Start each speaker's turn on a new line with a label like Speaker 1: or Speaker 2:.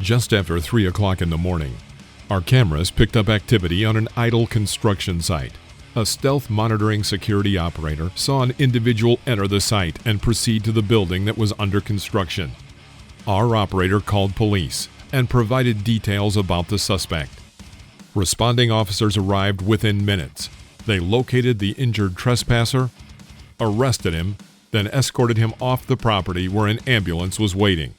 Speaker 1: Just after 3 o'clock in the morning, our cameras picked up activity on an idle construction site. A stealth monitoring security operator saw an individual enter the site and proceed to the building that was under construction. Our operator called police and provided details about the suspect. Responding officers arrived within minutes. They located the injured trespasser, arrested him, then escorted him off the property where an ambulance was waiting.